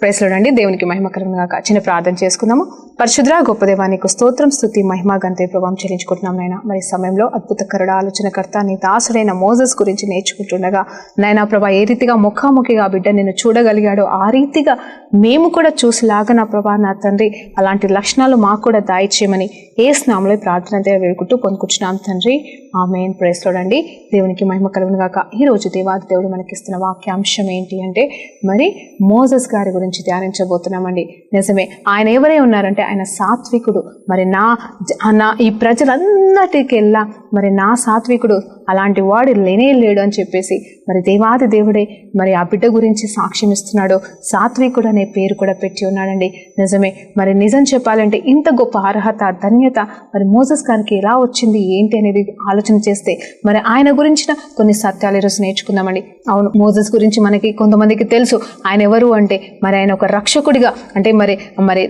Praise lord అండి. దేవునికి మహిమ కలుగును గాక. చిన్న ప్రార్థన చేసుకుందాము. పరిశుద్ధ గొప్ప దేవానికి స్తోత్రం, స్తుతి, మహిమ, ఘనత, ప్రభావం చెల్లించుకుంటున్నాం నాయన. మరి సమయంలో అద్భుతకరుడ ఆలోచనకర్త నీ దాసుడైన మోసెస్ గురించి నేర్చుకుంటుండగా నాయన ప్రభా ఏ రీతిగా ముఖాముఖిగా బిడ్డ నిన్ను చూడగలిగాడో ఆ రీతిగా మేము కూడా చూసిలాగా నా ప్రభా నా తండ్రి అలాంటి లక్షణాలు మాకు కూడా దాయిచేయమని యేసు నామములో ప్రార్థన వేడుకుంటూ పొందుకుంటున్నాం తండ్రి. ఆమేన్. ప్రైజ్ లార్డ్ అండి. దేవునికి మహిమ కలుగును గాక. ఈ రోజు దేవాది దేవుడు మనకిస్తున్న వాక్యాంశం ఏంటి అంటే మరి మోసెస్ గారి గురించి ధ్యానించబోతున్నామండి. నిజమే, ఆయన ఎవరై ఉన్నారంటే ఆయన సాత్వికుడు. మరి నా ఈ ప్రజలందరికెల్లా మరి నా సాత్వికుడు అలాంటి వాడు లేనే లేడు అని చెప్పేసి మరి దేవాది దేవుడే మరి ఆ బిడ్డ గురించి సాక్ష్యం ఇస్తున్నాడు. సాత్వికుడు అనే పేరు కూడా పెట్టి ఉన్నాడండి. నిజమే, మరి నిజం చెప్పాలంటే ఇంత గొప్ప అర్హత ధన్యత మరి మోసెస్ గారికి ఎలా వచ్చింది ఏంటి అనేది ఆలోచన చేస్తే మరి ఆయన గురించిన కొన్ని సత్యాలు ఈరోజు నేర్చుకుందామండి. అవును, మోసెస్ గురించి మనకి కొంతమందికి తెలుసు. ఆయన ఎవరు అంటే మరి ఆయన ఒక రక్షకుడిగా అంటే మరి మరి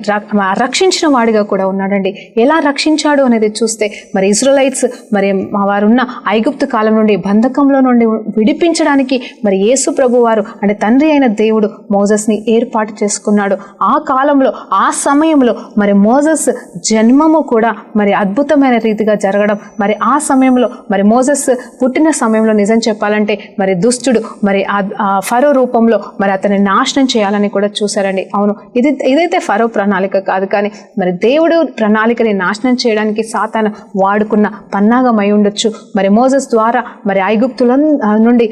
రక్షించిన వాడిగా కూడా ఉన్నాడండి. ఎలా రక్షించాడు అనేది చూస్తే మరి ఇజ్రాయెలైట్స్ మరి వారున్న ఐగుప్తు కాలం నుండి బంధకంలో నుండి విడిపించడానికి మరి యేసు ప్రభు వారు అంటే తండ్రి అయిన దేవుడు మోసెస్ని ఏర్పాటు చేసుకున్నాడు. ఆ కాలంలో ఆ సమయంలో మరి మోసెస్ జన్మము కూడా మరి అద్భుతమైన రీతిగా జరగడం, మరి ఆ సమయంలో మరి మోసెస్ పుట్టిన సమయంలో నిజం చెప్పాలంటే మరి దుష్టుడు మరి ఆ ఫరో రూపంలో మరి అతన్ని నాశనం చేయాలని కూడా చూశారండి. అవును, ఇదైతే ఫరో ప్రణాళిక కాదు, కానీ మరి దేవుడు ప్రణాళికని నాశనం చేయడానికి సాతాను వాడుకున్న పన్నాగమై ఉండొచ్చు. మరి మోసెస్ ద్వారా మరి ఐగుప్తుల నుండి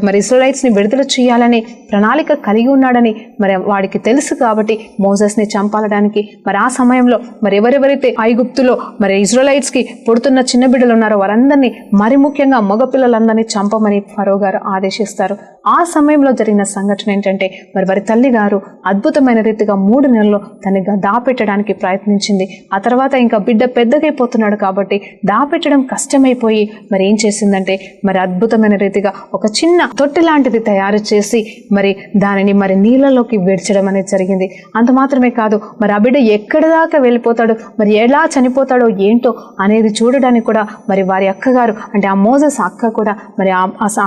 మరి ఇశ్రాయేలీయుల్ని విడుదల చేయాలని ప్రణాళిక కలిగి ఉన్నాడని మరి వాడికి తెలుసు. కాబట్టి మోసెస్ని చంపాలడానికి మరి ఆ సమయంలో మరి ఎవరెవరైతే ఐగుప్తులో మరి ఇశ్రాయేలీయులకి పుడుతున్న చిన్న బిడ్డలు ఉన్నారో వారందరినీ మరి ముఖ్యంగా మగపిల్లలందరినీ చంపమని ఫరో గారు ఆదేశిస్తారు. ఆ సమయంలో జరిగిన సంఘటన ఏంటంటే మరి వారి తల్లి గారు అద్భుతమైన రీతిగా 3 నెలల్లో తనగా దాపెట్టడానికి ప్రయత్నించింది. ఆ తర్వాత ఇంకా బిడ్డ పెద్దగైపోతున్నాడు కాబట్టి దాపెట్టడం కష్టమైపోయి మరి ఏం చేసిందంటే మరి అద్భుతమైన రీతిగా ఒక చిన్న తొట్టి లాంటిది తయారు చేసి మరి దానిని మరి నీళ్ళలోకి విడ్చడం అనేది జరిగింది. అంత మాత్రమే కాదు, మరి ఆ బిడ్డ ఎక్కడి దాకా వెళ్ళిపోతాడు, మరి ఎలా చనిపోతాడో ఏంటో అనేది చూడడానికి కూడా మరి వారి అక్కగారు అంటే ఆ మోసెస్ అక్క కూడా మరి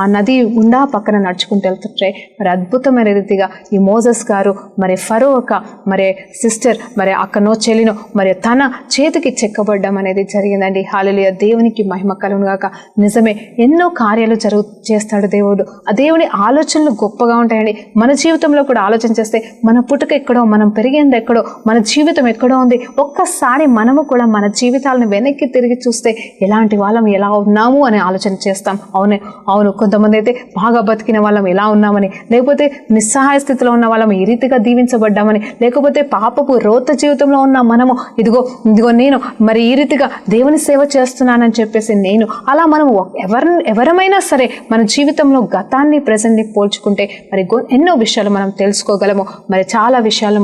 ఆ నది ఉండా పక్కన నడుచుకుంటూ వెళ్తుంటే మరి అద్భుతమైన రీతిగా ఈ మోసెస్ గారు మరి ఫరో ఒక మరి సిస్టర్ మరి అక్కనో చెల్లినో మరి తన చేతికి చెక్కబడ్డం అనేది జరిగిందండి. హల్లెలూయా. దేవునికి మహిమ కలుగును గాక. నిజమే, ఎన్నో కార్యాలు చేస్తాడు దేవుడు. ఆ దేవుని ఆలోచనలు గొప్పగా ఉంటాయండి. మన జీవితంలో కూడా ఆలోచన చేస్తే మన పుట్టుక ఎక్కడో, మనం పెరిగింది ఎక్కడో, మన జీవితం ఎక్కడో ఉంది. ఒక్కసారి మనము కూడా మన జీవితాలను వెనక్కి తిరిగి చూస్తే ఎలాంటి వాళ్ళం ఎలా ఉన్నాము అని ఆలోచన చేస్తాం. అవును, కొంతమంది అయితే బాగా బతికిన వాళ్ళం ఎలా ఉన్నామని, లేకపోతే నిస్సహాయ స్థితిలో ఉన్న వాళ్ళం ఈ రీతిగా దీవించబడ్డామని, లేకపోతే పాపపు రోత జీవితంలో ఉన్న మనము ఇదిగో నేను మరి ఈ రీతిగా దేవుని సేవ చేస్తున్నానని చెప్పేసి నేను అలా మనము ఎవరమైనా సరే మన జీవితంలో గతాన్ని ప్రెజెంట్ని పోల్చుకుంటే మరి ఎన్నో విషయాలు మనం తెలుసుకోగలము. మరి చాలా విషయాలు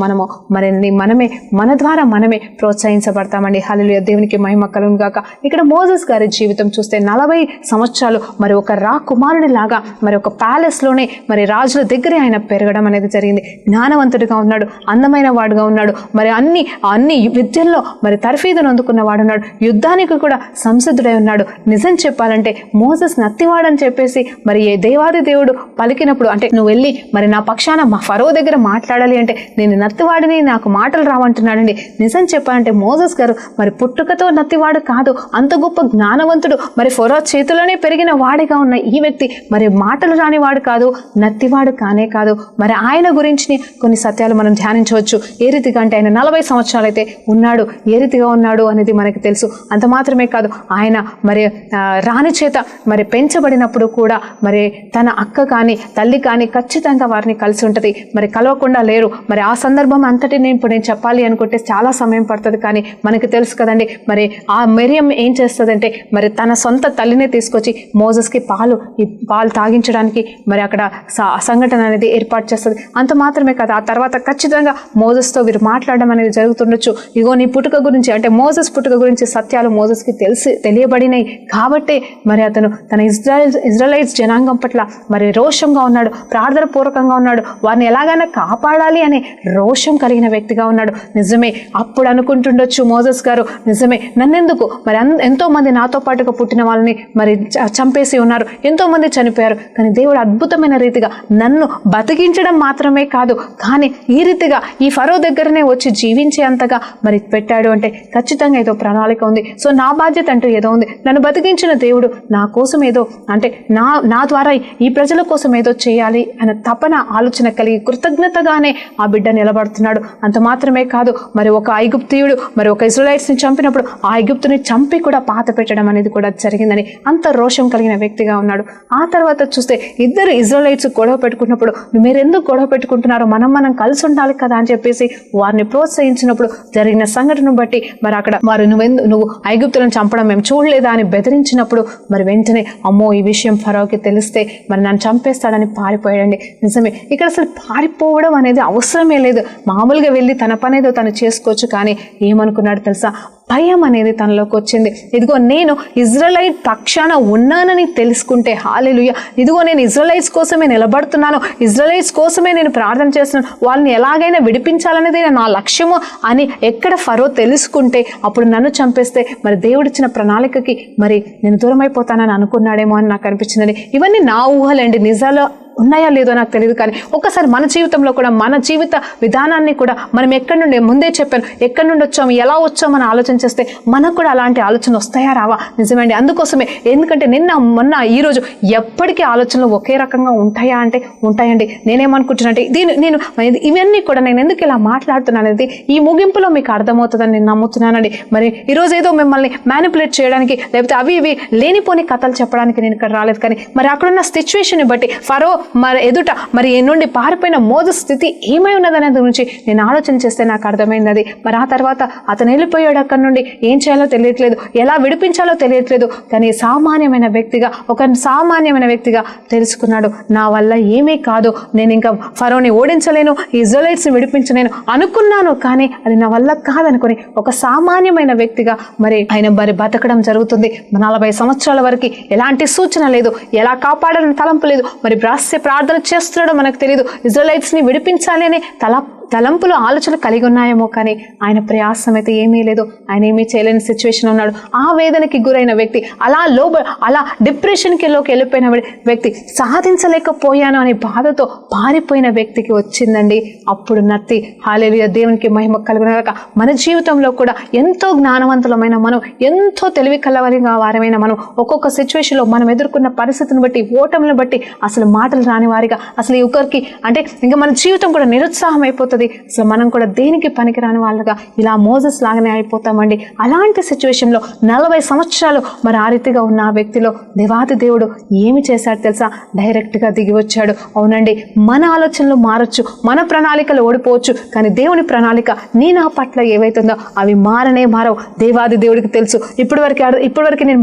మనమే మన ద్వారా మనమే ప్రోత్సహించబడతామండి. హల్లెలూయా. దేవునికి మహిమ కలుగును గాక. ఇక్కడ మోసెస్ గారి జీవితం చూస్తే 40 సంవత్సరాలు మరి ఒక రాకుమారుడి లాగా మరి ఒక ప్యాలెస్లోనే మరి రాజుల దగ్గరే ఆయన పెరగడం అనేది జరిగింది. జ్ఞానవంతుడిగా ఉన్నాడు, అందమైన వాడుగా ఉన్నాడు, మరి అన్ని విద్యల్లో మరి తర్ఫీదును అందుకున్న వాడు ఉన్నాడు, యుద్ధానికి కూడా సంసిద్ధుడై ఉన్నాడు. నిజం చెప్పాలంటే మోసెస్ నత్తివాడని చెప్పేసి మరి ఏ దేవాది దేవుడు పలికినప్పుడు అంటే నువ్వు వెళ్ళి మరి నా పక్షాన మా ఫరో దగ్గర మాట్లాడాలి అంటే నేను నత్తివాడిని, నాకు మాటలు రావంటున్నాడండి. నిజం చెప్పాలంటే మోసెస్ గారు మరి పుట్టుకతో నత్తివాడు కాదు, అంత గొప్ప జ్ఞానవంతుడు, మరి ఫరో చేతిలోనే పెరిగిన వాడిగా ఉన్న ఈ వ్యక్తి మరి మాటలు రానివాడు కాదు, నత్తివాడు కానే కాదు. మరి ఆయన గురించి కొన్ని సత్యాలు మనం ధ్యానించవచ్చు. ఏ రీతిగా అంటే ఆయన 40 సంవత్సరాలు అయితే ఉన్నాడు, ఏ రీతిగా ఉన్నాడు అనేది మనకి తెలుసు. అంత మాత్రమే కాదు, ఆయన మరి రాణి చేత మరి పెంచబడినప్పుడు కూడా మరి తన అక్క కానీ తల్లి కానీ ఖచ్చితంగా వారిని కలిసి ఉంటుంది, మరి కలవకుండా లేరు. మరి ఆ సందర్భం అంతటి ఇప్పుడు నేను చెప్పాలి అనుకుంటే చాలా సమయం పడుతుంది, కానీ మనకి తెలుసు కదండి. మరి ఆ మిరియం ఏం చేస్తుందంటే మరి తన సొంత తల్లినే తీసుకొచ్చి మోసెస్కి పాలు తాగించడానికి మరి అక్కడ సంఘటన అనేది ఏర్పాటు చేస్తుంది. అంత మాత్రమే కాదు, ఆ తర్వాత ఖచ్చితంగా మోసెస్తో వీరు మాట్లాడడం అనేది జరుగుతుండొచ్చు. ఇగో నీ పుట్టుక గురించి అంటే మోసెస్ పుట్టుక గురించి సత్యాలు మోసెస్కి తెలియబడినాయి కాబట్టి మరి అతను తన ఇజ్రాయెలీయుల జనాంగం పట్ల మరి రోషంగా ఉన్నాడు, ప్రార్థన పూర్వకంగా ఉన్నాడు, వారిని ఎలాగైనా కాపాడాలి అనే రోషం కలిగిన వ్యక్తిగా ఉన్నాడు. నిజమే, అప్పుడు అనుకుంటుండొచ్చు మోసెస్ గారు, నిజమే నన్నెందుకు మరి ఎంతో మంది నాతో పాటు మొట్టమొదటిగా పుట్టిన వాళ్ళని మరి చంపేసి ఉన్నారు, ఎంతో మంది చనిపోయారు. కానీ దేవుడు అద్భుతమైన రీతిగా నన్ను బతికించడం మాత్రమే కాదు, కానీ ఈ రీతిగా ఈ ఫరో దగ్గరనే వచ్చి జీవించే అంతగా మరి పెట్టాడు అంటే ఖచ్చితంగా ఏదో ప్రణాళిక ఉంది. సో నా బాధ్యత అంటూ ఏదో ఉంది. నన్ను బతికించిన దేవుడు నా కోసం ఏదో అంటే నా ద్వారా ఈ ప్రజల కోసం ఏదో చేయాలి అనే తపన ఆలోచన కలిగి కృతజ్ఞతగానే ఆ బిడ్డ నిలబడుతున్నాడు. అంత మాత్రమే కాదు, మరి ఒక ఐగుప్తీయుడు మరి ఒక ఇజ్రాయెలైట్స్ని చంపినప్పుడు ఆ ఐగుప్తుని చంపి కూడా పాత పెట్టడం అనేది కూడా జరిగిందని అంత రోషం కలిగిన వ్యక్తిగా ఉన్నాడు. ఆ తర్వాత చూస్తే ఇద్దరు ఇజ్రాయెలైట్స్ గొడవ పెట్టుకున్నప్పుడు మీరెందుకు గొడవ పెట్టుకుంటున్నారో మనం కలిసి ఉండాలి కదా అని చెప్పేసి వారిని ప్రోత్సహించినప్పుడు జరిగిన సంఘటనను బట్టి మరి అక్కడ వారు నువ్వు ఐగుప్తులను చంపడం మేము చూడలేదా అని బెదిరించినప్పుడు మరి వెంటనే అమ్మో ఈ విషయం ఫరోకి తెలిస్తే మరి నన్ను చంపేస్తాడని పారిపోయాడండి. నిజమే, ఇక్కడ అసలు పారిపోవడం అనేది అవసరమే లేదు. మామూలుగా వెళ్ళి తన పనేదో తను చేసుకోవచ్చు. కానీ ఏమనుకున్నాడు తెలుసా? భయం అనేది తనలోకి వచ్చింది. ఇదిగో నేను ఇజ్రాయెలైట్ పక్షాన ఉన్నానని తెలుసుకుంటే, హల్లెలూయా, ఇదిగో నేను ఇజ్రాయెలైట్స్ కోసమే నిలబడుతున్నాను, ఇజ్రాయెలైట్స్ కోసమే నేను ప్రార్థన చేస్తున్నాను, వాళ్ళని ఎలాగైనా విడిపించాలనేది నా లక్ష్యము అని ఎక్కడ ఫరో తెలుసుకుంటే అప్పుడు నన్ను చంపేస్తే మరి దేవుడిచ్చిన ప్రణాళికకి మరి నేను దూరం అయిపోతానని అనుకున్నాడేమో అని నాకు అనిపించింది. ఇవన్నీ నా ఊహలండి, నిజాలు ఉన్నాయా లేదో నాకు తెలియదు. కానీ ఒకసారి మన జీవితంలో కూడా మన జీవిత విధానాన్ని కూడా మనం ఎక్కడి నుండి, ముందే చెప్పాను, ఎక్కడి నుండి వచ్చాము, ఎలా వచ్చాము అని ఆలోచన చేస్తే మనకు కూడా అలాంటి ఆలోచన వస్తాయా రావా? నిజమండి. అందుకోసమే, ఎందుకంటే నిన్న మొన్న ఈరోజు ఎప్పటికీ ఆలోచనలు ఒకే రకంగా ఉంటాయా అంటే ఉంటాయండి. నేనేమనుకుంటున్నానంటే నేను ఇవన్నీ కూడా నేను ఎందుకు ఇలా మాట్లాడుతున్నాను అనేది ఈ ముగింపులో మీకు అర్థమవుతుందని నేను నమ్ముతున్నానండి. మరి ఈరోజు ఏదో మిమ్మల్ని మ్యానిపులేట్ చేయడానికి లేకపోతే అవి ఇవి లేనిపోని కథలు చెప్పడానికి నేను ఇక్కడ రాలేదు. కానీ మరి అక్కడున్న సిచ్యువేషన్ బట్టి ఫరో మరి ఎదుట మరి నుండి పారిపోయిన మోజెస్ స్థితి ఏమై ఉన్నదనే గురించి నేను ఆలోచన చేస్తే నాకు అర్థమైంది. మరి ఆ తర్వాత అతను వెళ్ళిపోయాడు అక్కడి నుండి. ఏం చేయాలో తెలియట్లేదు, ఎలా విడిపించాలో తెలియట్లేదు. కానీ సామాన్యమైన వ్యక్తిగా తెలుసుకున్నాడు, నా వల్ల ఏమీ కాదు, నేను ఇంకా ఫరోని ఓడించలేను, ఇజ్రాయెలైట్స్ని విడిపించలేను అనుకున్నాను, కానీ అది నా వల్ల కాదనుకుని ఒక సామాన్యమైన వ్యక్తిగా మరి ఆయన మరి బతకడం జరుగుతుంది. 40 సంవత్సరాల వరకు ఎలాంటి సూచన లేదు, ఎలా కాపాడాలని తలంపు లేదు. మరి ప్రార్థన చేస్తున్నాడో మనకు తెలియదు. ఇజ్రాయెలైట్స్ని విడిపించాలి అనే తలంపులు ఆలోచనలు కలిగి ఉన్నాయేమో, కానీ ఆయన ప్రయాసం అయితే ఏమీ లేదు. ఆయన ఏమీ చేయలేని సిచ్యువేషన్ ఉన్నాడు. ఆ వేదనకి గురైన వ్యక్తి, అలా డిప్రెషన్కి వెళ్ళిపోయిన వ్యక్తి, సాధించలేకపోయాను అనే బాధతో పారిపోయిన వ్యక్తికి వచ్చిందండి అప్పుడు నత్తి. హల్లెలూయా, దేవునికి మహిమ కలుగుగాక. మన జీవితంలో కూడా ఎంతో జ్ఞానవంతులమైన మనం, ఎంతో తెలివి కలవలిగా వారమైన మనం ఒక్కొక్క సిచ్యువేషన్లో మనం ఎదుర్కొన్న పరిస్థితిని బట్టి, ఓటములను బట్టి అసలు మాటలు రాని వారిగా, అసలు ఒకరికి అంటే ఇంకా మన జీవితం కూడా నిరుత్సాహం అయిపోతుంది. సో మనం కూడా దేనికి పనికిరాని వాళ్ళగా ఇలా మోజెస్ లాగానే అయిపోతామండి. అలాంటి సిచ్యువేషన్లో 40 సంవత్సరాలు మరి ఆ రీతిగా ఉన్న ఆ వ్యక్తిలో దేవాది దేవుడు ఏమి చేశాడు తెలుసా? డైరెక్ట్గా దిగి వచ్చాడు. అవునండి, మన ఆలోచనలు మారచ్చు, మన ప్రణాళికలు ఓడిపోవచ్చు, కానీ దేవుని ప్రణాళిక నా పట్ల ఏవైతుందో అవి మారవు. దేవాది దేవుడికి తెలుసు. ఇప్పటివరకు నేను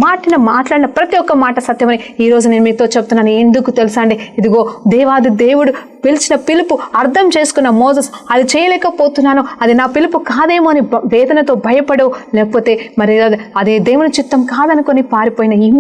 మాట్లాడిన ప్రతి ఒక్క మాట సత్యమని ఈరోజు నేను మీతో చెప్తున్నాను. ఎందుకు తెలుసా అండి? ఇదిగో దేవాది దేవుడు పిలిచిన పిలుపు అర్థం చేసుకున్న మోజెస్, అది చేయలేకపోతున్నాను, అది నా పిలుపు కాదేమో అని వేదనతో భయపడు, లేకపోతే మరి అదే దేవుని చిత్తం కాదనుకొని పారిపోయిన ఈ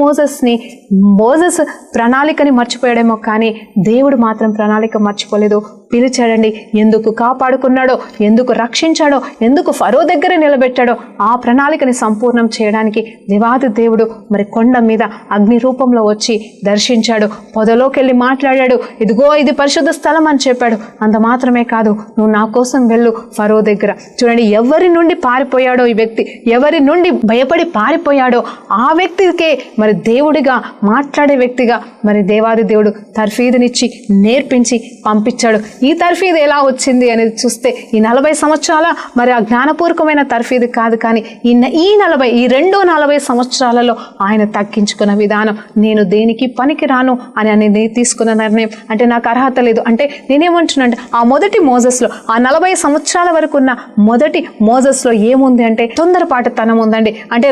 మోజెస్ ప్రణాళికని మర్చిపోయాడేమో, కానీ దేవుడు మాత్రం ప్రణాళిక మర్చిపోలేదు. పిలిచాడండి, ఎందుకు కాపాడుకున్నాడో, ఎందుకు రక్షించాడో, ఎందుకు ఫరో దగ్గర నిలబెట్టాడో ఆ ప్రణాళికని సంపూర్ణం చేయడానికి దేవాది దేవుడు మరి కొండ మీద అగ్ని రూపంలో వచ్చి దర్శించాడు. పొదలోకి వెళ్ళి మాట్లాడాడు, ఇదిగో ఇది పరిశుద్ధ స్థలం అని చెప్పాడు. అంత మాత్రమే కాదు, నువ్వు నా కోసం వెళ్ళు ఫరో దగ్గర. చూడండి, ఎవరి నుండి పారిపోయాడో ఈ వ్యక్తి, ఎవరి నుండి భయపడి పారిపోయాడో ఆ వ్యక్తికే మరి దేవుడిగా మాట్లాడే వ్యక్తిగా మరి దేవాది దేవుడు తర్ఫీదునిచ్చి నేర్పించి పంపించాడు. ఈ తర్ఫీదు ఎలా వచ్చింది అనేది చూస్తే ఈ 40 సంవత్సరాల మరి ఆ జ్ఞానపూర్వకమైన తర్ఫీదు కాదు, కానీ ఈ 40 సంవత్సరాలలో ఆయన తగ్గించుకున్న విధానం, నేను దేనికి పనికి రాను అని తీసుకున్న నిర్ణయం, అంటే నాకు అర్హత లేదు అంటే నేనేమంటున్నా అంటే ఆ మొదటి మోజెస్లో, ఆ 40 సంవత్సరాల వరకు ఉన్న మొదటి మోజెస్లో ఏముంది అంటే తొందరపాటుతనం ఉందండి. అంటే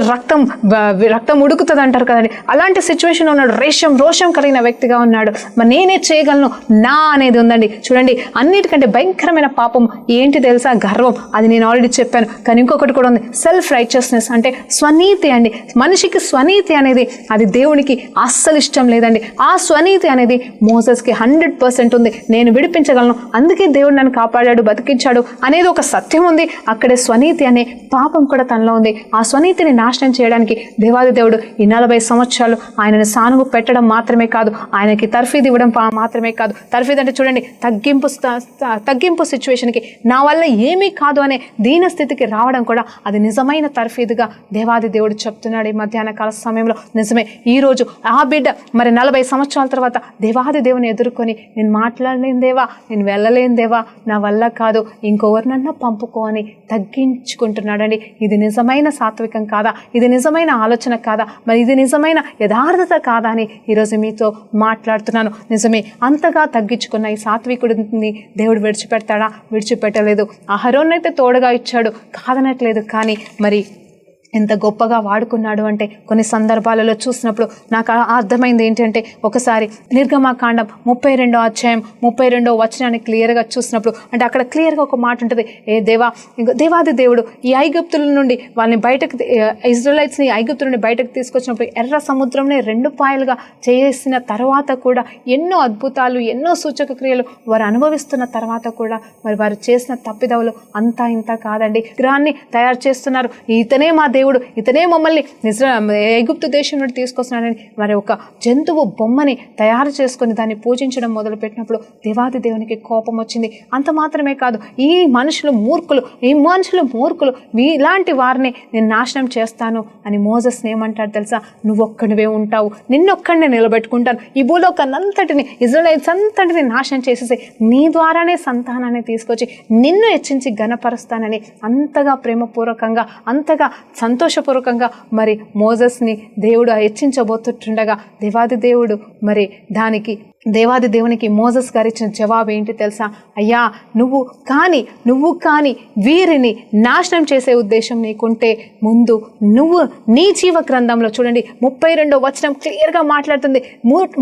రక్తం ఉడుకుతుంది అంటారు కదండి, అలాంటి సిచ్యువేషన్ ఉన్నాడు. రోషం కలిగిన వ్యక్తిగా ఉన్నాడు. మరి నేనే చేయగలను నా అనేది ఉందండి. చూడండి, అన్నిటికంటే భయంకరమైన పాపం ఏంటి తెలుసా? గర్వం. అది నేను ఆల్రెడీ చెప్పాను. కానీ ఇంకొకటి కూడా ఉంది, సెల్ఫ్ రైచియస్నెస్, అంటే స్వనీతి అండి. మనిషికి స్వనీతి అనేది అది దేవునికి అస్సలు ఇష్టం లేదండి. ఆ స్వనీతి అనేది మోసెస్కి 100% ఉంది. నేను విడిపించగలను, అందుకే దేవుడు నన్ను కాపాడాడు, బతికించాడు అనేది ఒక సత్యం ఉంది. అక్కడే స్వనీతి అనే పాపం కూడా తనలో ఉంది. ఆ స్వనీతిని నాశనం చేయడానికి దేవాది దేవుడు ఈ 40 సంవత్సరాలు ఆయనను సానువు పెట్టడం మాత్రమే కాదు, ఆయనకి తర్ఫీదు ఇవ్వడం మాత్రమే కాదు. తర్ఫీదు అంటే చూడండి, తగ్గింపు సిచ్యువేషన్కి, నా వల్ల ఏమీ కాదు అనే దీన స్థితికి రావడం కూడా అది నిజమైన తర్ఫీదుగా దేవాది దేవుడు చెప్తున్నాడు ఈ మధ్యాహ్న కాల సమయంలో. నిజమే, ఈరోజు ఆ బిడ్డ మరి 40 సంవత్సరాల తర్వాత దేవాది దేవుని ఎదుర్కొని, నేను మాట్లాడలేని దేవా, నేను వెళ్ళలేని దేవా, నా వల్ల కాదు, ఇంకెవరినన్నా పంపుకో అని తగ్గించుకుంటున్నాడండి. ఇది నిజమైన సాత్వికం కాదా? ఇది నిజమైన ఆలోచన కాదా? మరి ఇది నిజమైన యథార్థత కాదా అని ఈరోజు మీతో మాట్లాడుతున్నాను. నిజమే, అంతగా తగ్గించుకున్న ఈ సాత్వికుడిని దేవుడు విడిచిపెడతాడా? విడిచిపెట్టలేదు. అహరోన్నైతే తోడుగా ఇచ్చాడు, కాదనట్లేదు. కానీ మరి ఎంత గొప్పగా వాడుకున్నాడు అంటే కొన్ని సందర్భాలలో చూసినప్పుడు నాకు అర్థమైంది ఏంటంటే, ఒకసారి నిర్గమకాండం 32వ అధ్యాయం 32వ వచనాన్ని క్లియర్గా చూసినప్పుడు, అంటే అక్కడ క్లియర్గా ఒక మాట ఉంటుంది, దేవాది దేవుడు ఈ ఐగుప్తుల నుండి వాళ్ళని బయటకు, ఇజ్రాయెలైట్స్ని ఐగుప్తుల నుండి బయటకు తీసుకొచ్చినప్పుడు ఎర్ర సముద్రంని 2 పాయలుగా చేసిన తర్వాత కూడా ఎన్నో అద్భుతాలు, ఎన్నో సూచక క్రియలు వారు అనుభవిస్తున్న తర్వాత కూడా మరి వారు చేసిన తప్పిదవులు అంతా ఇంత కాదండి. విగ్రహాన్ని తయారు చేస్తున్నారు, ఇతనే మా దేవుడు, ఇతనే మమ్మల్ని ఐగుప్తు దేశం నుండి తీసుకొస్తున్నాడని మరి ఒక జంతువు బొమ్మని తయారు చేసుకొని దాన్ని పూజించడం మొదలుపెట్టినప్పుడు దేవాది దేవునికి కోపం వచ్చింది. అంత మాత్రమే కాదు, ఈ మనుషులు మూర్ఖులు, ఇలాంటి వారిని నేను నాశనం చేస్తాను అని మోసెస్ని ఏమంటాడు తెలుసా? నువ్వు ఒక్కడివే ఉంటావు, నిన్నొక్కడినే నిలబెట్టుకుంటాను, ఈ భూలోకాన్నంతటిని, ఇజ్రాయెల్స్ అంతటిని నాశనం చేసేసి నీ ద్వారానే సంతానాన్ని తీసుకొచ్చి నిన్ను హెచ్చించి ఘనపరుస్తానని అంతగా ప్రేమపూర్వకంగా, అంతగా సంతోషపూర్వకంగా మరి మోసెస్ని దేవుడు హెచ్చించబోతుండగా దేవాది దేవునికి మోసెస్ గారు ఇచ్చిన జవాబు ఏంటి తెలుసా? అయ్యా, నువ్వు కానీ వీరిని నాశనం చేసే ఉద్దేశం నీకుంటే ముందు నువ్వు నీ జీవ గ్రంథంలో, చూడండి 32వ వచనం క్లియర్గా మాట్లాడుతుంది,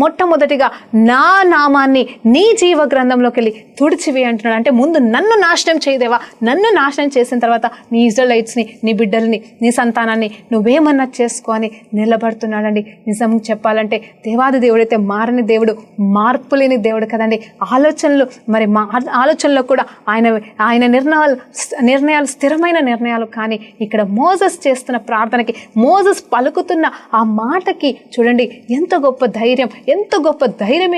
మొట్టమొదటిగా నా నామాన్ని నీ జీవ గ్రంథంలోకి వెళ్ళి తుడిచివి అంటున్నాడు. అంటే ముందు నన్ను నాశనం చేయదేవా, నన్ను నాశనం చేసిన తర్వాత నీ ఇజ్రాయెలైట్స్ని, నీ బిడ్డల్ని, నీ సంతానాన్ని నువ్వేమన్నా చేసుకో అని నిలబడుతున్నాడండి. నిజం చెప్పాలంటే దేవాది దేవుడైతే మారని దేవుడు, మార్పు లేని దేవుడు కదండి. ఆలోచనలో కూడా ఆయన నిర్ణయాలు స్థిరమైన నిర్ణయాలు. కానీ ఇక్కడ మోసెస్ చేస్తున్న ప్రార్థనకి, మోసెస్ పలుకుతున్న ఆ మాటకి చూడండి ఎంత గొప్ప ధైర్యం,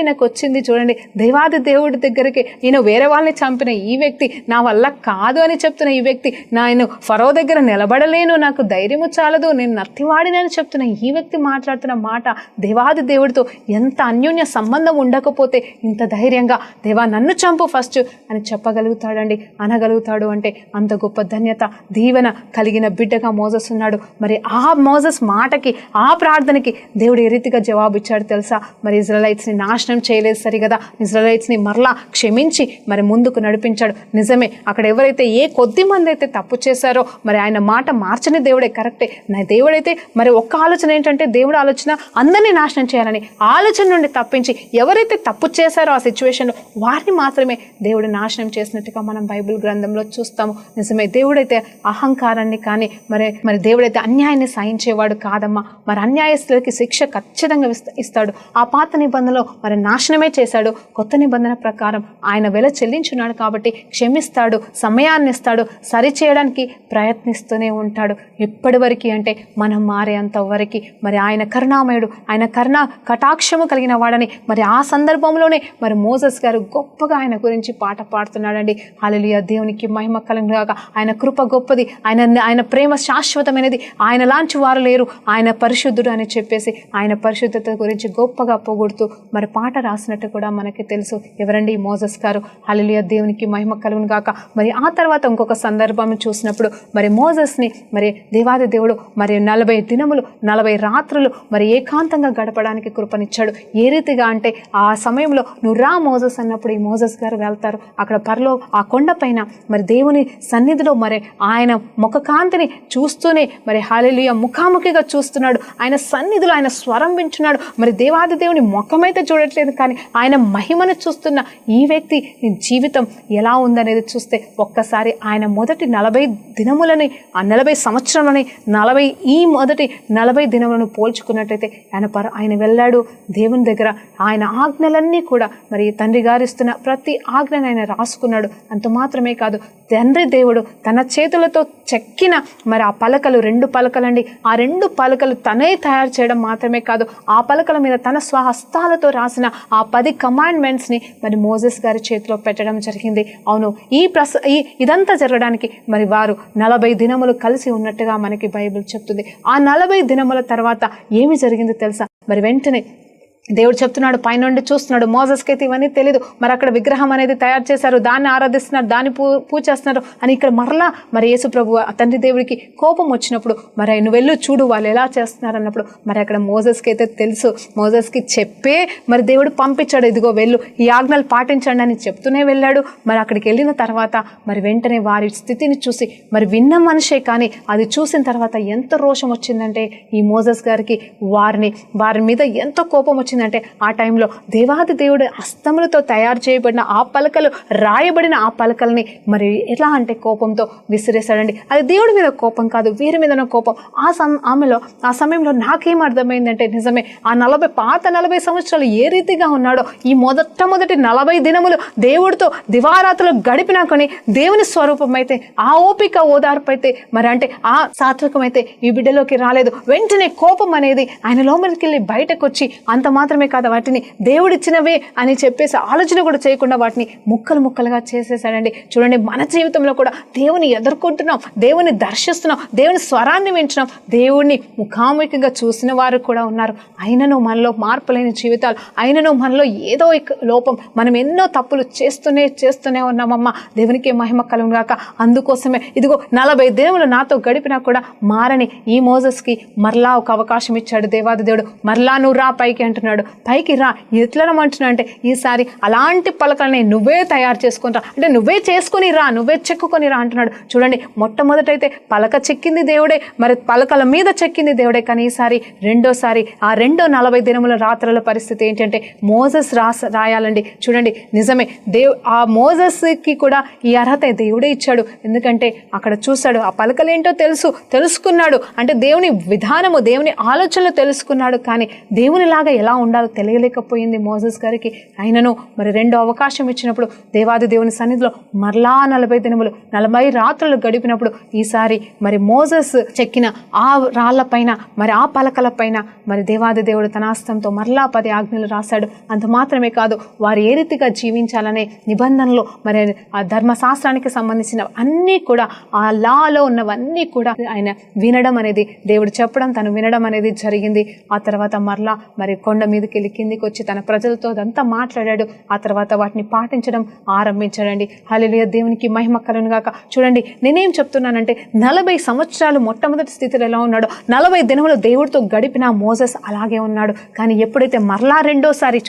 ఈయనకు వచ్చింది. చూడండి, దేవాది దేవుడి దగ్గరికి, ఈయన వేరే వాళ్ళని చంపిన ఈ వ్యక్తి, నా వల్ల కాదు అని చెప్తున్న ఈ వ్యక్తి, నేను ఫరో దగ్గర నిలబడలేను, నాకు ధైర్యము చాలదు, నేను నత్తివాడినని చెప్తున్న ఈ వ్యక్తి మాట్లాడుతున్న మాట దేవాది దేవుడితో ఎంత అన్యోన్య సంబంధం ఉండకపోతే ఇంత ధైర్యంగా దేవా నన్ను చంపు ఫస్ట్ అని చెప్పగలుగుతాడండి, అనగలుగుతాడు. అంటే అంత గొప్ప ధన్యత, దీవెన కలిగిన బిడ్డగా మోసెస్ ఉన్నాడు. మరి ఆ మోసెస్ మాటకి, ఆ ప్రార్థనకి దేవుడు ఏ రీతిగా జవాబు ఇచ్చాడు తెలుసా? మరి ఇజ్రాయెలైట్స్ని నాశనం చేయలేదు సరిగదా, ఇజ్రాయెలైట్స్ని మరలా క్షమించి మరి ముందుకు నడిపించాడు. నిజమే, అక్కడ ఎవరైతే కొద్ది మంది అయితే తప్పు చేశారో మరి ఆయన మాట మార్చని దేవుడే, కరెక్టే. నా దేవుడైతే మరి ఒక్క ఆలోచన ఏంటంటే, దేవుడు ఆలోచన అందరినీ నాశనం చేయాలని, ఆలోచన నుండి తప్పించి ఎవరైతే తప్పు చేశారో ఆ సిచ్యువేషన్లో వారిని మాత్రమే దేవుడు నాశనం చేసినట్టుగా మనం బైబిల్ గ్రంథంలో చూస్తాము. నిజమే, దేవుడైతే అహంకారాన్ని కానీ మరి దేవుడైతే అన్యాయాన్ని సహించేవాడు కాదమ్మా. మరి అన్యాయస్తులకి శిక్ష ఖచ్చితంగా ఇస్తాడు. ఆ పాత నిబంధనలో మరి నాశనమే చేశాడు, కొత్త నిబంధన ప్రకారం ఆయన వెల చెల్లించున్నాడు కాబట్టి క్షమిస్తాడు, సమయాన్ని ఇస్తాడు, సరిచేయడానికి ప్రయత్నిస్తూనే ఉంటాడు. ఎప్పటి వరకు అంటే మనం మారేంత వరకు. మరి ఆయన కరుణామయుడు, ఆయన కటాక్షము కలిగిన వాడని మరి ఆ సందర్భంలోనే మరి మోసెస్ గారు గొప్పగా ఆయన గురించి పాట పాడుతున్నాడండి. హల్లెలూయా, దేవునికి మహిమ కలుగుగాక. ఆయన కృప గొప్పది, ఆయన ప్రేమ శాశ్వతమైనది, ఆయన లాంటి వారు లేరు, ఆయన పరిశుద్ధుడు అని చెప్పేసి ఆయన పరిశుద్ధత గురించి గొప్పగా పొగుడుతూ మరి పాట రాసినట్టు కూడా మనకి తెలుసు. ఎవరండి? మోసెస్ గారు. హల్లెలూయా, దేవునికి మహిమ కలుగుగాక. మరి ఆ తర్వాత ఇంకొక సందర్భం చూసినప్పుడు మరి మోసెస్ని మరి దేవాది దేవుడు మరి 40 దినములు 40 రాత్రులు మరి ఏకాంతంగా గడపడానికి కృపనిచ్చాడు. ఏ రీతిగా అంటే ఆ సమయంలో నువ్వు రా మోజెస్ అన్నప్పుడు ఈ మోజెస్ గారు వెళ్తారు. అక్కడ ఆ కొండ పైన మరి దేవుని సన్నిధిలో మరి ఆయన ముఖకాంతిని చూస్తూనే మరి హల్లెలూయా ముఖాముఖిగా చూస్తున్నాడు. ఆయన సన్నిధిలో ఆయన స్వరం వింటున్నాడు. మరి దేవాది దేవుని ముఖమైతే చూడట్లేదు, కానీ ఆయన మహిమను చూస్తున్న ఈ వ్యక్తి జీవితం ఎలా ఉందనేది చూస్తే ఒక్కసారి ఆయన మొదటి 40 దినములని, ఆ 40 సంవత్సరాలని, మొదటి 40 దినములను పోల్చుకున్నట్టయితే ఆయన వెళ్ళాడు దేవుని దగ్గర. ఆయన ఆజ్ఞలన్నీ కూడా మరి తండ్రి గారు ఇస్తున్న ప్రతి ఆజ్ఞను ఆయన రాసుకున్నాడు. అంత మాత్రమే కాదు, తండ్రి దేవుడు తన చేతులతో చెక్కిన మరి ఆ పలకలు 2 పలకలండి, ఆ 2 పలకలు తనే తయారు చేయడం మాత్రమే కాదు, ఆ పలకల మీద తన స్వహస్తాలతో రాసిన ఆ 10 కమాండ్మెంట్స్ని మరి మోజెస్ గారి చేతిలో పెట్టడం జరిగింది. అవును, ఇదంతా జరగడానికి మరి వారు 40 దినములు కలిసి ఉన్నట్టుగా మనకి బైబిల్ చెప్తుంది. ఆ 40 దినముల తర్వాత ఏమి జరిగిందో తెలుసా? మరి వెంటనే దేవుడు చెప్తున్నాడు, పైనుండి చూస్తున్నాడు. మోజెస్కి అయితే ఇవన్నీ తెలియదు. మరి అక్కడ విగ్రహం అనేది తయారు చేశారు, దాన్ని ఆరాధిస్తున్నారు, దాన్ని పూజ చేస్తున్నారు అని ఇక్కడ మరలా మరి యేసు ప్రభు తండ్రి దేవుడికి కోపం వచ్చినప్పుడు మరి నువ్వు వెళ్ళు చూడు వాళ్ళు ఎలా చేస్తున్నారు అన్నప్పుడు మరి అక్కడ మోజెస్కి అయితే తెలుసు. మోజెస్కి చెప్పే మరి దేవుడు పంపించాడు, ఇదిగో వెళ్ళు ఈ ఆజ్ఞలు పాటించండి అని చెప్తూనే వెళ్ళాడు. మరి అక్కడికి వెళ్ళిన తర్వాత మరి వెంటనే వారి స్థితిని చూసి మరి విన్న మనిషే, కానీ అది చూసిన తర్వాత ఎంత రోషం వచ్చిందంటే ఈ మోజెస్ గారికి వారి మీద ఎంతో కోపం వచ్చింది. అంటే ఆ టైంలో దేవాది దేవుడు హస్తములతో తయారు చేయబడిన ఆ పలకలు, రాయబడిన ఆ పలకల్ని మరి ఎలా అంటే కోపంతో విసిరేశాడండి. అది దేవుడి మీద కోపం కాదు, వీరి మీద కోపం. ఆ సమయంలో నాకేం అర్థమైందంటే నిజమే, ఆ 40 సంవత్సరాలు ఏ రీతిగా ఉన్నాడో ఈ మొదటి 40 దినములు దేవుడితో దివారాత్రులు గడిపినా కానీ దేవుని స్వరూపం అయితే, ఆ ఓపిక ఓదార్పు అయితే మరి అంటే ఆ సాత్వికం అయితే ఈ బిడ్డలోకి రాలేదు. వెంటనే కోపం అనేది ఆయన లోపలికి వెళ్ళి బయటకు వచ్చి అంత మాత్రమే కాదు, వాటిని దేవుడిచ్చినవే అని చెప్పేసి ఆలోచన కూడా చేయకుండా వాటిని ముక్కలుగా చేసేసాడండి. చూడండి, మన జీవితంలో కూడా దేవుని ఎదుర్కొంటున్నాం, దేవుని దర్శిస్తున్నాం, దేవుని స్వరాన్ని వింటున్నాం, దేవుణ్ణి ముఖాముఖిగా చూసిన వారు కూడా ఉన్నారు. అయినను మనలో మార్పు లేని జీవితాలు, అయినను మనలో ఏదో లోపం, మనం ఎన్నో తప్పులు చేస్తూనే ఉన్నామమ్మా. దేవునికి మహిమ కలుగును గాక. అందుకోసమే ఇదిగో 40 దినములు నాతో గడిపినా కూడా మారని ఈ మోజెస్కి మరలా ఒక అవకాశం ఇచ్చాడు దేవాది దేవుడు. మరలా నువ్వు రా పైకి అంటున్నాడు. పైకి రా, ఎట్లా రమ్మంటున్నా అంటే ఈసారి అలాంటి పలకల్ని నువ్వే తయారు చేసుకుని రా, అంటే నువ్వే చేసుకుని రా, నువ్వే చెక్కుకొని రా అంటున్నాడు. చూడండి, మొట్టమొదటైతే పలక చెక్కింది దేవుడే, మరి పలకల మీద చెక్కింది దేవుడే, కానీ ఈసారి రెండోసారి ఆ 40 దినముల రాత్రుల పరిస్థితి ఏంటంటే మోజెస్ రాయాలండి. చూడండి, నిజమే ఆ మోజెస్కి కూడా ఈ అర్హత దేవుడే ఇచ్చాడు. ఎందుకంటే అక్కడ చూశాడు, ఆ పలకలు ఏంటో తెలుసుకున్నాడు, అంటే దేవుని విధానము, దేవుని ఆలోచనలు తెలుసుకున్నాడు. కానీ దేవునిలాగా ఎలా ఉండాలో తెలియలేకపోయింది మోజెస్ గారికి. అయినను మరి 2వ అవకాశం ఇచ్చినప్పుడు దేవాది దేవుని సన్నిధిలో మరలా 40 దినములు 40 రాత్రులు గడిపినప్పుడు ఈసారి మరి మోజెస్ చెక్కిన ఆ రాళ్ల పైన, మరి ఆ పలకల పైన మరి దేవాది దేవుడు తన హస్తంతో మరలా 10 ఆజ్ఞలు రాశాడు. అంత మాత్రమే కాదు, వారు ఏ రీతిగా జీవించాలనే నిబంధనలు, మరి ఆ ధర్మశాస్త్రానికి సంబంధించిన అన్నీ కూడా, ఆ లాలో ఉన్నవన్నీ కూడా ఆయన వినడం అనేది, దేవుడు చెప్పడం తను వినడం అనేది జరిగింది. ఆ తర్వాత మరలా మరి కొండ మీదకి వెళ్ళి కిందికి వచ్చి తన ప్రజలతో అదంతా మాట్లాడాడు. ఆ తర్వాత వాటిని పాటించడం ఆరంభించాడండి. హల్లెలూయా, దేవునికి మహిమ కలుగును గాక. చూడండి, నేనేం చెప్తున్నానంటే 40 సంవత్సరాలు మొట్టమొదటి స్థితిలో ఎలా ఉన్నాడో 40 దినములు దేవుడితో గడిపిన మోజెస్ అలాగే ఉన్నాడు. కానీ ఎప్పుడైతే మరలా రెండోసారి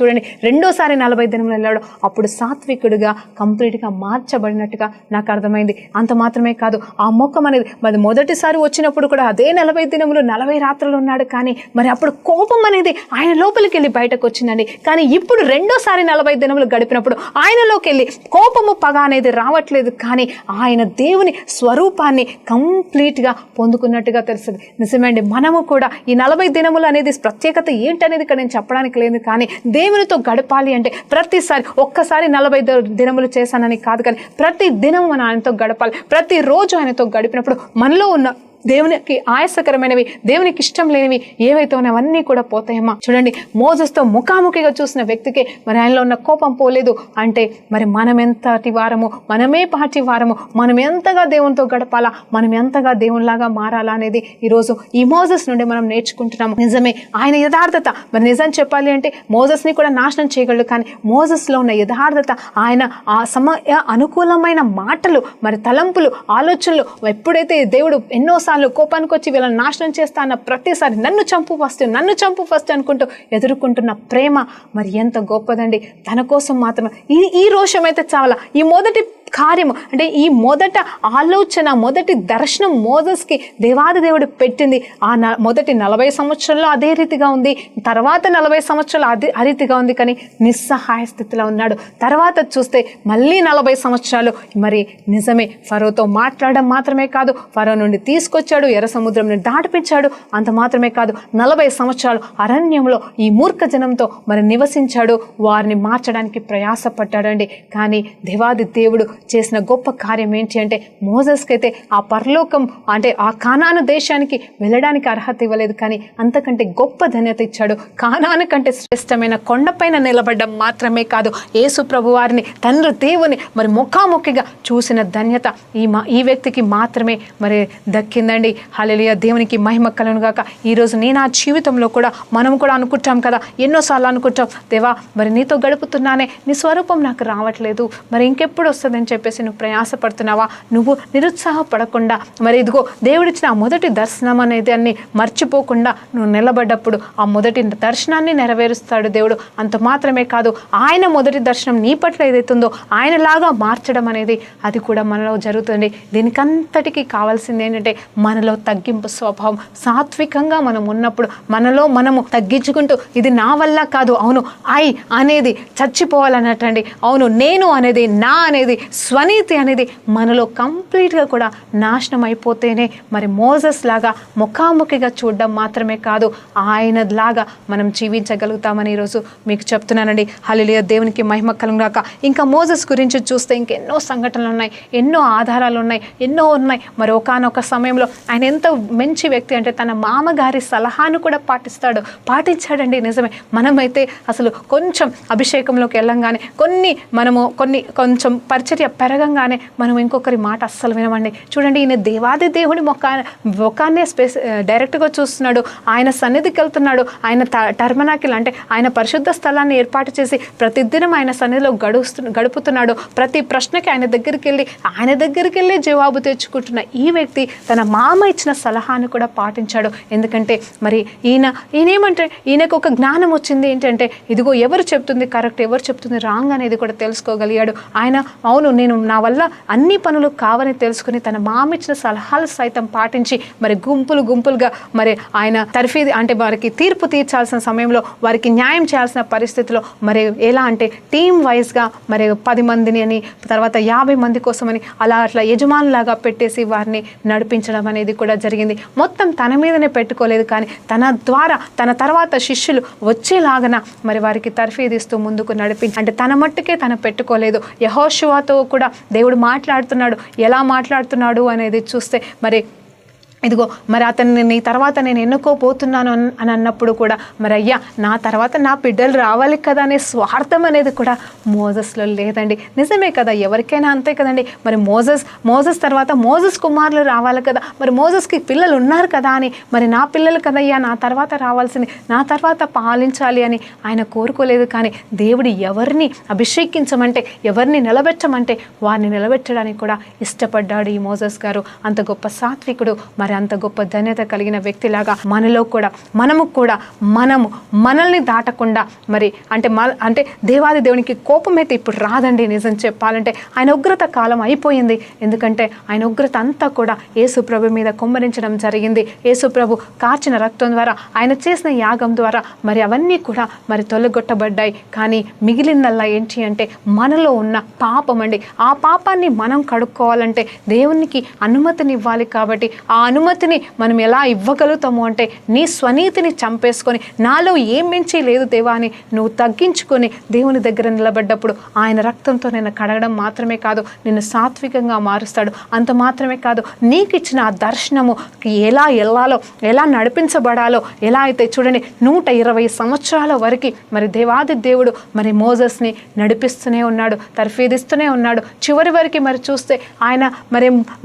40 దినములు వెళ్ళాడో అప్పుడు సాత్వికుడిగా కంప్లీట్గా మార్చబడినట్టుగా నాకు అర్థమైంది. అంత మాత్రమే కాదు, ఆ ముఖం అనేది మరి మొదటిసారి వచ్చినప్పుడు కూడా అదే 40 దినములు 40 రాత్రులు ఉన్నాడు. కానీ మరి అప్పుడు కోపం అనేది ఆయన లోపలికి వెళ్ళి బయటకు వచ్చిందండి. కానీ ఇప్పుడు రెండోసారి 40 దినములు గడిపినప్పుడు ఆయనలోకి వెళ్ళి కోపము, పగ అనేది రావట్లేదు, కానీ ఆయన దేవుని స్వరూపాన్ని కంప్లీట్గా పొందుకున్నట్టుగా తెలుస్తుంది. నిజమేండి, మనము కూడా ఈ 40 దినములు అనేది ప్రత్యేకత ఏంటనేది ఇక్కడ నేను చెప్పడానికి లేదు. కానీ దేవునితో గడపాలి అంటే ప్రతిసారి ఒక్కసారి 40 దినములు చేశానని కాదు, కానీ ప్రతి దినము మనం ఆయనతో గడపాలి. ప్రతిరోజు ఆయనతో గడిపినప్పుడు మనలో ఉన్న దేవునికి ఆయాసకరమైనవి, దేవునికి ఇష్టం లేనివి ఏవైతే ఉన్నాయవన్నీ కూడా పోతాయమ్మా. చూడండి, మోజెస్తో ముఖాముఖిగా చూసిన వ్యక్తికి మరి ఆయనలో ఉన్న కోపం పోలేదు అంటే మరి మనం ఎంతటి వారము, మనమే పాటి వారము, మనం ఎంతగా దేవునితో గడపాలా, మనం ఎంతగా దేవునిలాగా మారాలా అనేది ఈరోజు ఈ మోజెస్ నుండి మనం నేర్చుకుంటున్నాము. నిజమే, ఆయన యథార్థత, మరి నిజం చెప్పాలి అంటే మోజెస్ని కూడా నాశనం చేయగలడు, కానీ మోజెస్లో ఉన్న యథార్థత, ఆయన ఆ సమయ అనుకూలమైన మాటలు, మరి తలంపులు, ఆలోచనలు ఎప్పుడైతే దేవుడు ఎన్నో ఎన్నోసార్లు కోపానికి వచ్చి వీళ్ళని నాశనం చేస్తా అన్న ప్రతిసారి నన్ను చంపు ఫస్ట్ అనుకుంటూ ఎదుర్కొంటున్న ప్రేమ మరి ఎంత గొప్పదండి. తన కోసం మాత్రమే ఈ రోషం అయితే చాలా. ఈ మొదటి కార్యము అంటే ఈ ఆలోచన, మొదటి దర్శనం మోజెస్కి దేవాది దేవుడు పెట్టింది. మొదటి 40 సంవత్సరాల్లో అదే రీతిగా ఉంది, తర్వాత 40 సంవత్సరాలు ఆ రీతిగా ఉంది, కానీ నిస్సహాయ స్థితిలో ఉన్నాడు. తర్వాత చూస్తే మళ్ళీ 40 సంవత్సరాలు మరి నిజమే ఫరోతో మాట్లాడడం మాత్రమే కాదు, ఫరో నుండి తీసుకొచ్చాడు, ఎర్ర సముద్రం నుండి దాటిపించాడు. అంత మాత్రమే కాదు, 40 సంవత్సరాలు అరణ్యంలో ఈ మూర్ఖ జనంతో మరి నివసించాడు, వారిని మార్చడానికి ప్రయాసపడ్డాడండి. కానీ దేవాది దేవుడు చేసిన గొప్ప కార్యం ఏంటి అంటే మోజెస్కి అయితే ఆ పరలోకం అంటే ఆ కానాను దేశానికి వెళ్ళడానికి అర్హత ఇవ్వలేదు, కానీ అంతకంటే గొప్ప ధన్యత ఇచ్చాడు. కానాను కంటే శ్రేష్టమైన కొండపైన నిలబడడం మాత్రమే కాదు, యేసు ప్రభు వారిని తండ్రి దేవుని మరి ముఖాముఖిగా చూసిన ధన్యత ఈ వ్యక్తికి మాత్రమే మరి దక్కిందండి. హల్లెలూయా, దేవునికి మహిమ కలుగును గాక. ఈరోజు నేను ఆ జీవితంలో కూడా మనం కూడా అనుకుంటాం కదా, ఎన్నోసార్లు అనుకుంటాం, దేవా మరి నీతో గడుపుతున్నానే, నీ స్వరూపం నాకు రావట్లేదు, మరి ఇంకెప్పుడు వస్తుందని చెప్పేసి నువ్వు ప్రయాసపడుతున్నావా? నువ్వు నిరుత్సాహపడకుండా మరి ఇదిగో దేవుడిచ్చిన ఆ మొదటి దర్శనం అనేది అన్ని మర్చిపోకుండా నువ్వు నిలబడ్డప్పుడు ఆ మొదటి దర్శనాన్ని నెరవేరుస్తాడు దేవుడు. అంత మాత్రమే కాదు, ఆయన మొదటి దర్శనం నీ పట్ల ఏదైతుందో ఆయనలాగా మార్చడం అనేది అది కూడా మనలో జరుగుతుంది. దీనికంతటికీ కావాల్సింది ఏంటంటే మనలో తగ్గింపు స్వభావం. సాత్వికంగా మనం ఉన్నప్పుడు మనలో మనము తగ్గించుకుంటూ ఇది నా వల్ల కాదు, అవును ఐ అనేది చచ్చిపోవాలన్నట్టండి, అవును నేను అనేది, నా అనేది, స్వనీతి అనేది మనలో కంప్లీట్గా కూడా నాశనం అయిపోతేనే మరి మోజెస్ లాగా ముఖాముఖిగా చూడడం మాత్రమే కాదు, ఆయనలాగా మనం జీవించగలుగుతామని ఈరోజు మీకు చెప్తున్నానండి. హల్లెలూయా, దేవునికి మహిమ కలుగును గాక. ఇంకా మోజెస్ గురించి చూస్తే ఇంకెన్నో సంఘటనలు ఉన్నాయి, ఎన్నో ఆధారాలు ఉన్నాయి, ఎన్నో ఉన్నాయి. మరి ఒకానొక సమయంలో ఆయన ఎంత మంచి వ్యక్తి అంటే తన మామగారి సలహాను కూడా పాటించాడండి. నిజమే, మనమైతే అసలు కొంచెం అభిషేకంలోకి వెళ్ళంగానే కొంచెం పరిచర్య పెరగంగానే మనం ఇంకొకరి మాట అస్సలు వినమండి. చూడండి, ఈయన దేవాది దేవుడి ముఖాన్నే డైరెక్ట్గా చూస్తున్నాడు, ఆయన సన్నిధికి వెళ్తున్నాడు, ఆయన టర్మనాకిల్ అంటే ఆయన పరిశుద్ధ స్థలాన్ని ఏర్పాటు చేసి ప్రతిదినం ఆయన సన్నిధిలో గడుపుతున్నాడు. ప్రతి ప్రశ్నకి ఆయన దగ్గరికి వెళ్ళి జవాబు తెచ్చుకుంటున్న ఈ వ్యక్తి తన మామ ఇచ్చిన సలహాను కూడా పాటించాడు. ఎందుకంటే మరి ఈయనేమంటే ఈయనకు ఒక జ్ఞానం వచ్చింది ఏంటంటే ఇదిగో ఎవరు చెప్తుంది కరెక్ట్, ఎవరు చెప్తుంది రాంగ్ అనేది కూడా తెలుసుకోగలిగాడు. ఆయన అవును నేను నా వల్ల అన్ని పనులు కావని తెలుసుకుని తన మామిచ్చిన సలహాలు సైతం పాటించి మరి గుంపులుగా మరి ఆయన తర్ఫీది అంటే వారికి తీర్పు తీర్చాల్సిన సమయంలో వారికి న్యాయం చేయాల్సిన పరిస్థితిలో మరి ఎలా అంటే టీం వైజ్గా మరి 10 మందిని అని తర్వాత 50 మంది కోసమని అట్లా యజమానులాగా పెట్టేసి వారిని నడిపించడం అనేది కూడా జరిగింది. మొత్తం తన మీదనే పెట్టుకోలేదు, కానీ తన ద్వారా తన తర్వాత శిష్యులు వచ్చేలాగన మరి వారికి తర్ఫీదిస్తూ ముందుకు అంటే తన మట్టుకే తను పెట్టుకోలేదు. యెహోషువతో కూడా దేవుడు మాట్లాడుతున్నాడు. ఎలా మాట్లాడుతున్నాడు అనేది చూస్తే మరి ఇదిగో మరి అతన్ని నీ తర్వాత నేను ఎన్నుకోబోతున్నాను అని అన్నప్పుడు కూడా మరి అయ్యా నా తర్వాత నా బిడ్డలు రావాలి కదా అనే స్వార్థం అనేది కూడా మోజెస్లో లేదండి. నిజమే కదా, ఎవరికైనా అంతే కదండి. మరి మోజెస్ తర్వాత మోజెస్ కుమారులు రావాలి కదా, మరి మోజెస్కి పిల్లలు ఉన్నారు కదా అని మరి నా పిల్లలు కదయ్యా నా తర్వాత రావాల్సింది, నా తర్వాత పాలించాలి అని ఆయన కోరుకోలేదు. కానీ దేవుడు ఎవరిని అభిషేకించమంటే ఎవరిని నిలబెట్టమంటే వారిని నిలబెట్టడానికి కూడా ఇష్టపడ్డాడు ఈ మోజెస్ గారు. అంత గొప్ప సాత్వికుడు, మరి అంత గొప్ప ధన్యత కలిగిన వ్యక్తిలాగా మనలో కూడా మనల్ని దాటకుండా మరి అంటే దేవాది దేవునికి కోపం అయితే ఇప్పుడు రాదండి. నిజం చెప్పాలంటే ఆయన ఉగ్రత కాలం అయిపోయింది. ఎందుకంటే ఆయన ఉగ్రత అంతా కూడా యేసు ప్రభు మీద కుమ్మరించడం జరిగింది. యేసు ప్రభు కార్చిన రక్తం ద్వారా ఆయన చేసిన యాగం ద్వారా మరి అవన్నీ కూడా మరి తొలగొట్టబడ్డాయి. కానీ మిగిలిందల్లా ఏంటి అంటే మనలో ఉన్న పాపం అండి. ఆ పాపాన్ని మనం కడుక్కోవాలంటే దేవునికి అనుమతిని ఇవ్వాలి. కాబట్టి ఆ అనుమతిని మనం ఎలా ఇవ్వగలుగుతాము అంటే నీ స్వనీతిని చంపేసుకొని నాలో ఏం మించి లేదు దేవా అని నువ్వు తగ్గించుకొని దేవుని దగ్గర నిలబడ్డప్పుడు ఆయన రక్తంతో నేను కడగడం మాత్రమే కాదు నిన్ను సాత్వికంగా మారుస్తాడు. అంత మాత్రమే కాదు నీకు ఇచ్చిన ఆ దర్శనము ఎలా వెళ్ళాలో ఎలా నడిపించబడాలో ఎలా అయితే చూడండి 120 సంవత్సరాల వరకు మరి దేవాది దేవుడు మరి మోజెస్ని నడిపిస్తూనే ఉన్నాడు, తర్ఫీదిస్తూనే ఉన్నాడు. చివరి వరకు మరి చూస్తే ఆయన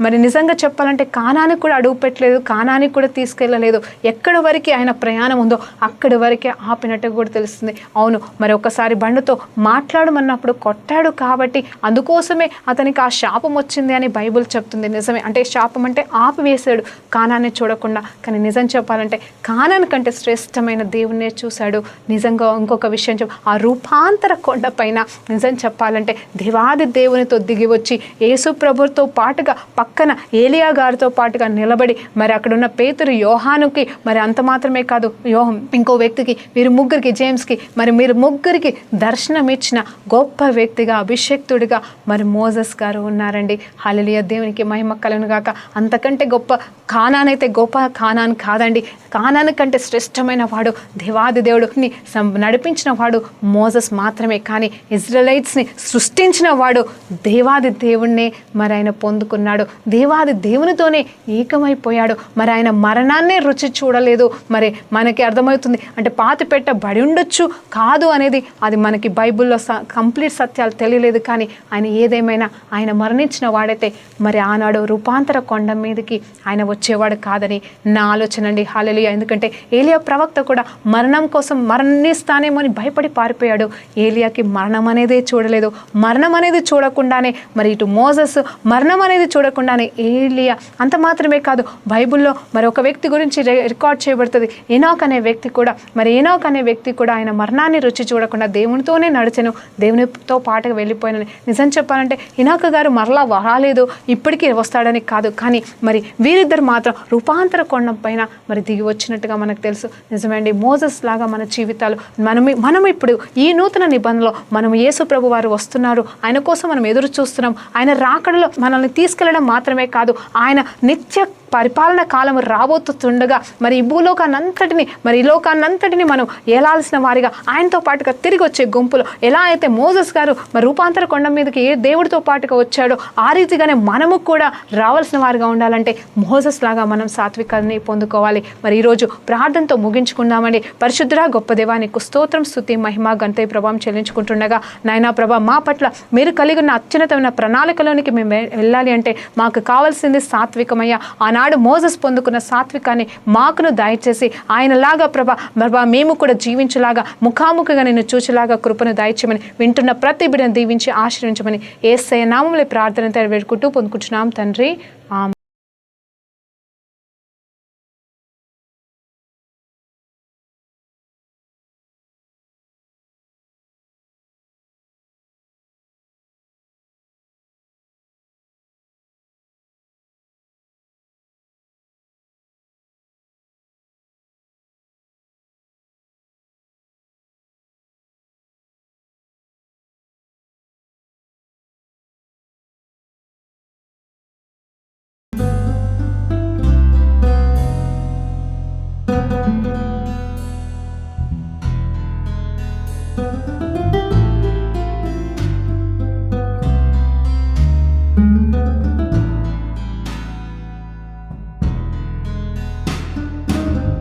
మరి నిజంగా చెప్పాలంటే కానానికి కూడా అడుగు వదిలిపెట్టలేదు, కానానికి కూడా తీసుకెళ్ళలేదు. ఎక్కడి వరకు ఆయన ప్రయాణం ఉందో అక్కడి వరకే ఆపినట్టు కూడా తెలుస్తుంది. అవును, మరి ఒకసారి బండుతో మాట్లాడమన్నప్పుడు కొట్టాడు కాబట్టి అందుకోసమే అతనికి ఆ శాపం వచ్చింది అని బైబుల్ చెప్తుంది. నిజమే, అంటే శాపం అంటే ఆపివేశాడు కానాన్ని చూడకుండా. కానీ నిజం చెప్పాలంటే కానాన్ కంటే శ్రేష్టమైన దేవుణ్ణే చూశాడు. నిజంగా ఇంకొక విషయం ఆ రూపాంతర కొండ పైన నిజం చెప్పాలంటే దేవాది దేవునితో దిగి వచ్చి యేసు ప్రభుతో పాటుగా పక్కన ఏలియా గారితో పాటుగా నిలబడి మరి అక్కడున్న పేతురు, యోహానుకి, మరి అంత మాత్రమే కాదు ఇంకో వ్యక్తికి, వీరు ముగ్గురికి, జేమ్స్కి, మరి మీరు ముగ్గురికి దర్శనం ఇచ్చిన గొప్ప వ్యక్తిగా, అభిషేక్తుడిగా మరి మోజెస్ గారు ఉన్నారండి. హల్లెలూయా, దేవునికి మహిమ కలుగును గాక. అంతకంటే గొప్ప కానాన్ అయితే గొప్ప కానాన్ కాదండి. కానాన్ కంటే శ్రేష్టమైన వాడు దేవాది దేవుడిని నడిపించిన వాడు మోజెస్ మాత్రమే. కానీ ఇజ్రాయెలైట్స్ని సృష్టించిన వాడు దేవాది దేవుణ్ణే మరి ఆయన పొందుకున్నాడు. దేవాది దేవునితోనే ఏకమైపోయాడు. మరి ఆయన మరణాన్నే రుచి చూడలేదు. మరి మనకి అర్థమవుతుంది అంటే పాతి పెట్టబడి ఉండొచ్చు, కాదు అనేది అది మనకి బైబిల్లో కంప్లీట్ సత్యాలు తెలియలేదు. కానీ ఆయన ఏదేమైనా ఆయన మరణించిన వాడైతే మరి ఆనాడు రూపాంతర కొండ మీదకి ఆయన వచ్చేవాడు కాదని నా ఆలోచన అండి. హల్లెలూయా. ఎందుకంటే ఏలియా ప్రవక్త కూడా మరణం కోసం మరణిస్తానేమో అని భయపడి పారిపోయాడు. ఏలియాకి మరణం అనేదే చూడలేదు. మరణం అనేది చూడకుండానే మరి ఇటు మోజెస్ మరణం అనేది చూడకుండానే ఏలియా. అంత మాత్రమే కాదు, బైబిల్లో మరి ఒక వ్యక్తి గురించి రికార్డ్ చేయబడుతుంది, ఎనోక్ అనే వ్యక్తి కూడా. మరి ఎనోక్ అనే వ్యక్తి కూడా ఆయన మరణాన్ని రుచి చూడకుండా దేవునితోనే నడిచెను, దేవునితో పాటుగా వెళ్ళిపోయినని. నిజం చెప్పాలంటే ఎనోక్ గారు మరలా రాలేదు, ఇప్పటికీ వస్తాడని కాదు. కానీ మరి వీరిద్దరు మాత్రం రూపాంతర కొండం పైన మరి దిగి వచ్చినట్టుగా మనకు తెలుసు. నిజమేండి, మోజెస్ లాగా మన జీవితాలు మనం ఇప్పుడు ఈ నూతన నిబంధనలో మనం యేసు ప్రభు వారు వస్తున్నారు, ఆయన కోసం మనం ఎదురు చూస్తున్నాం. ఆయన రాకడలో మనల్ని తీసుకెళ్లడం మాత్రమే కాదు, ఆయన నిత్య పరిపాలన కాలం రాబోతుండగా మరి ఈ భూలోకాన్నంతటిని మరి ఈ లోకాన్నంతటిని మనం ఏలాల్సిన వారిగా ఆయనతో పాటుగా తిరిగి వచ్చే గుంపులు ఎలా అయితే మోజెస్ గారు మరి రూపాంతర కొండ మీదకి ఏ దేవుడితో పాటుగా వచ్చాడో ఆ రీతిగానే మనము కూడా రావాల్సిన వారిగా ఉండాలంటే మోజెస్ లాగా మనం సాత్వికాన్ని పొందుకోవాలి. మరి ఈరోజు ప్రార్థనతో ముగించుకుందామండి. పరిశుద్ధుడా గొప్ప దేవా, నీకు స్తోత్రం, స్తుతి, మహిమ, ఘనత, ప్రభావం చెల్లించుకుంటుండగా నాయనా ప్రభా, మా పట్ల మీరు కలిగి ఉన్న అత్యున్నతమైన ప్రణాళికలోనికి మేము వెళ్ళాలి అంటే మాకు కావాల్సింది సాత్వికమయ్యా. ఆనాడు మోజెస్ పొందుకున్న సాత్వికాన్ని మాకును దయచేసి ఆయనలాగా ప్రభా మేము కూడా జీవించలాగా, ముఖాముఖిగా నిన్ను చూచేలాగా కృపను దయచేయమని వింటున్న ప్రతి బిడ్డను దీవించి ఆశీర్వించమని యేసయ్య నామములో ప్రార్థన వేడుకుంటూ పొందుకుంటున్నాం తండ్రి. ఆమేన్.